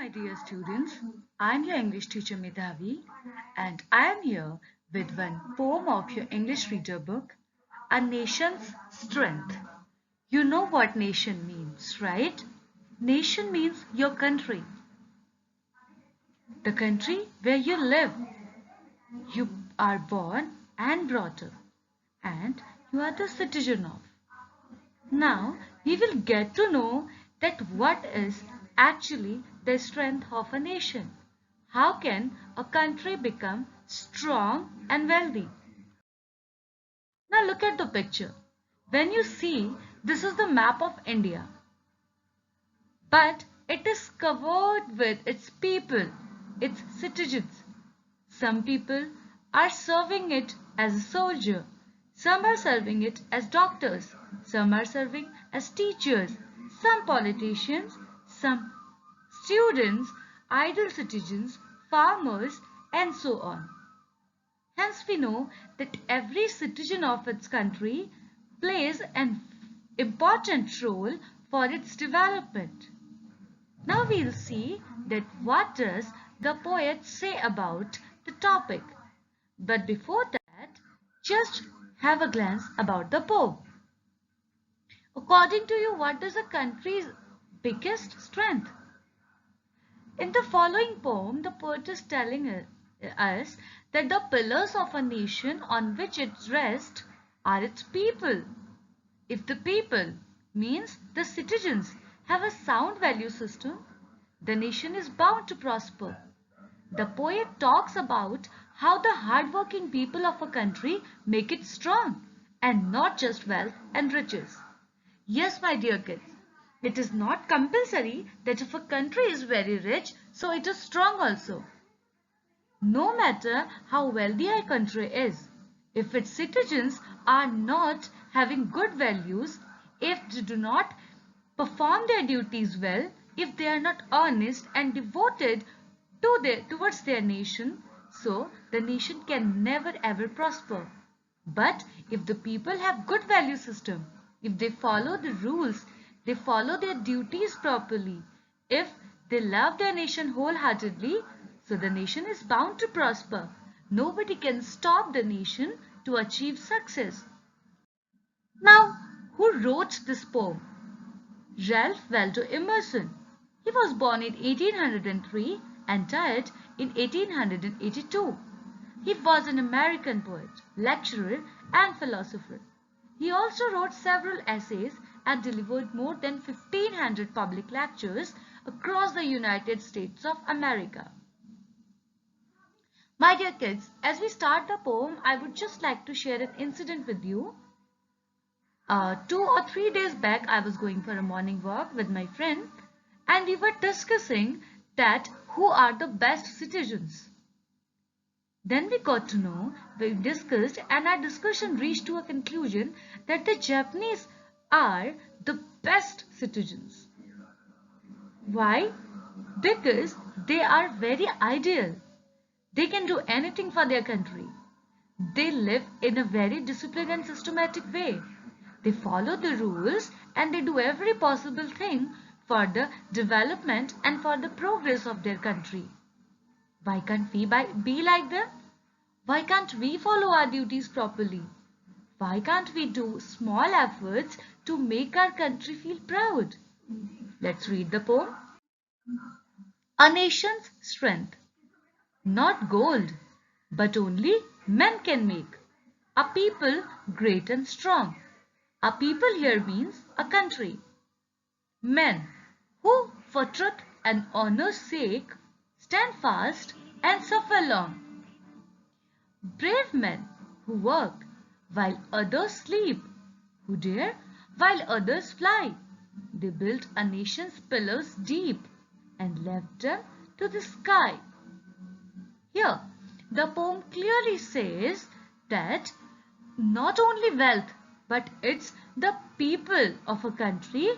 my dear students. I'm your English teacher Medhavi, and I am here with one poem of your English reader book, A Nation's Strength. You know what nation means, right? Nation means your country, the country where you live. You are born and brought up, and you are the citizen of. Now we will get to know that what is actually the strength of a nation. How can a country become strong and wealthy? Now look at the picture. When you see, this is the map of India, but it is covered with its people, its citizens. Some people are serving it as a soldier. Some are serving it as doctors. Some are serving as teachers. Some politicians. Some students, idle citizens, farmers, and so on. Hence we know that every citizen of its country plays an important role for its development. Now we'll see that what does the poet say about the topic. But before that, just have a glance about the poem. According to you, what is a country's biggest strength? In the following poem, the poet is telling us that the pillars of a nation on which it rests are its people. If the people, means the citizens, have a sound value system, the nation is bound to prosper. The poet talks about how the hardworking people of a country make it strong, and not just wealth and riches. Yes, my dear kids, it is not compulsory that if a country is very rich, so it is strong also. No matter how wealthy a country is, if its citizens are not having good values, if they do not perform their duties well, if they are not honest and devoted towards their nation, so the nation can never ever prosper. But if the people have good value system, if they follow the rules, they follow their duties properly, if they love their nation wholeheartedly, so the nation is bound to prosper. Nobody can stop the nation to achieve success. Now, who wrote this poem? Ralph Waldo Emerson. He was born in 1803 and died in 1882. He was an American poet, lecturer, and philosopher. He also wrote several essays and delivered more than 1500 public lectures across the United States of America. My dear kids, as we start the poem, I would just like to share an incident with you. 2 or 3 days back, I was going for a morning walk with my friend, and we were discussing that who are the best citizens. Then we got to know, we discussed, and our discussion reached to a conclusion that the Japanese are the best citizens. Why? Because they are very ideal. They can do anything for their country. They live in a very disciplined and systematic way. They follow the rules and they do every possible thing for the development and for the progress of their country. Why can't we be like them? Why can't we follow our duties properly? Why can't we do small efforts to make our country feel proud? Let's read the poem. A nation's strength. Not gold, but only men can make. A people great and strong. A people here means a country. Men who for truth and honor's sake stand fast and suffer long. Brave men who work while others sleep, who dare while others fly. They built a nation's pillars deep and left them to the sky. Here, the poem clearly says that not only wealth, but it's the people of a country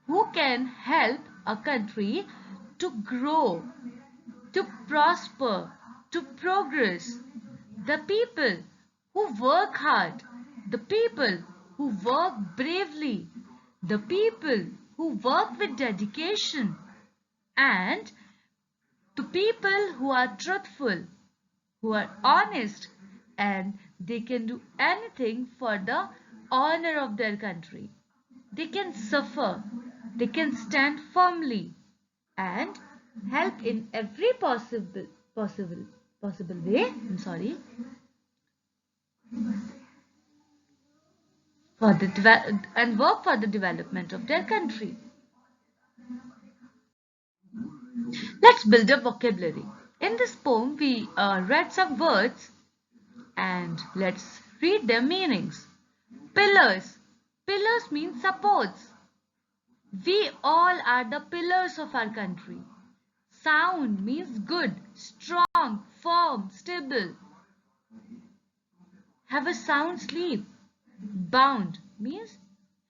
who can help a country to grow, to prosper, to progress. The people who work hard, the people who work bravely, the people who work with dedication, and People who are truthful, who are honest, and they can do anything for the honor of their country. They can suffer, they can stand firmly and help in every possible way. I'm sorry. For the and work for the development of their country. Let's build a vocabulary. In this poem, we read some words and let's read their meanings. Pillars. Pillars mean supports. We all are the pillars of our country. Sound means good, strong, firm, stable. Have a sound sleep. Bound means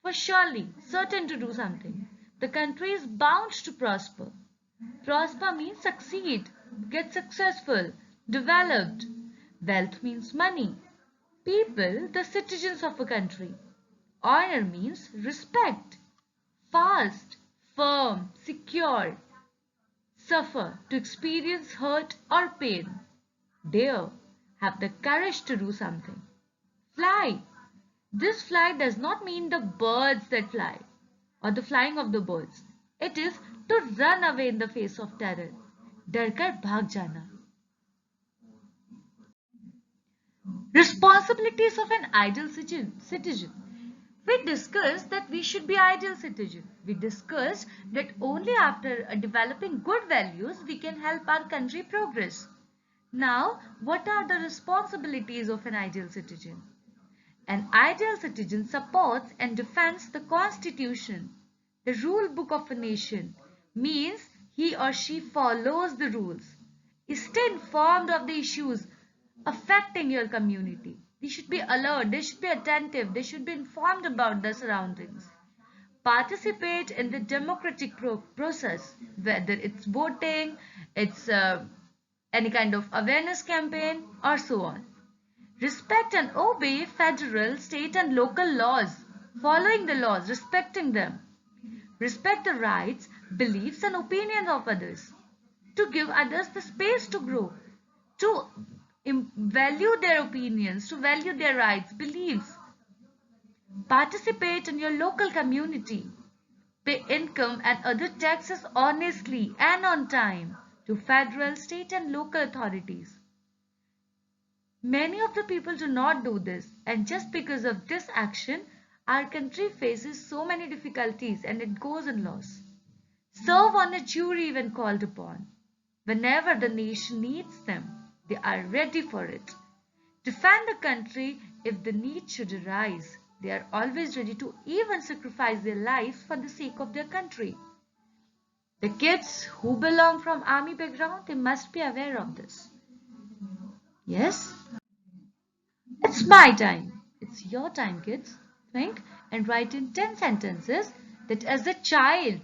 for surely, certain to do something. The country is bound to prosper. Prosper means succeed, get successful, developed. Wealth means money. People, the citizens of a country. Honor means respect. Fast, firm, secure. Suffer, to experience hurt or pain. Dare, have the courage to do something. Fly. This fly does not mean the birds that fly or the flying of the birds. It is to run away in the face of terror. डरकर भाग जाना. Responsibilities of an ideal citizen. We discussed that we should be ideal citizen. We discussed that only after developing good values we can help our country progress. Now, what are the responsibilities of an ideal citizen? An ideal citizen supports and defends the constitution. The rule book of a nation means he or she follows the rules. Stay informed of the issues affecting your community. They should be alert, they should be attentive, they should be informed about their surroundings. Participate in the democratic process, whether it's voting, it's any kind of awareness campaign or so on. Respect and obey federal, state and local laws, following the laws, respecting them. Respect the rights, beliefs and opinions of others. To give others the space to grow, to value their opinions, to value their rights, beliefs. Participate in your local community. Pay income and other taxes honestly and on time to federal, state and local authorities. Many of the people do not do this, and just because of this action, our country faces so many difficulties and it goes in loss. Serve on a jury when called upon. Whenever the nation needs them, they are ready for it. Defend the country if the need should arise. They are always ready to even sacrifice their lives for the sake of their country. The kids who belong from army background, they must be aware of this. Yes? It's my time. It's your time, kids. Think and write in 10 sentences that as a child,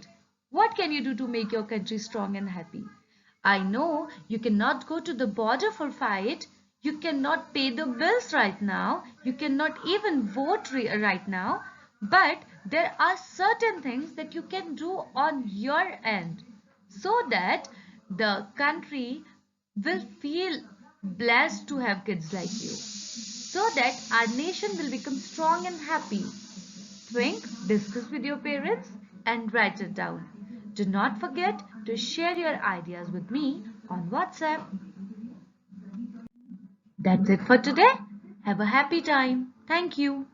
what can you do to make your country strong and happy? I know you cannot go to the border for fight. You cannot pay the bills right now. You cannot even vote right now. But there are certain things that you can do on your end so that the country will feel blessed to have kids like you, so that our nation will become strong and happy. Think, discuss with your parents and write it down. Do not forget to share your ideas with me on WhatsApp. That's it for today. Have a happy time. Thank you.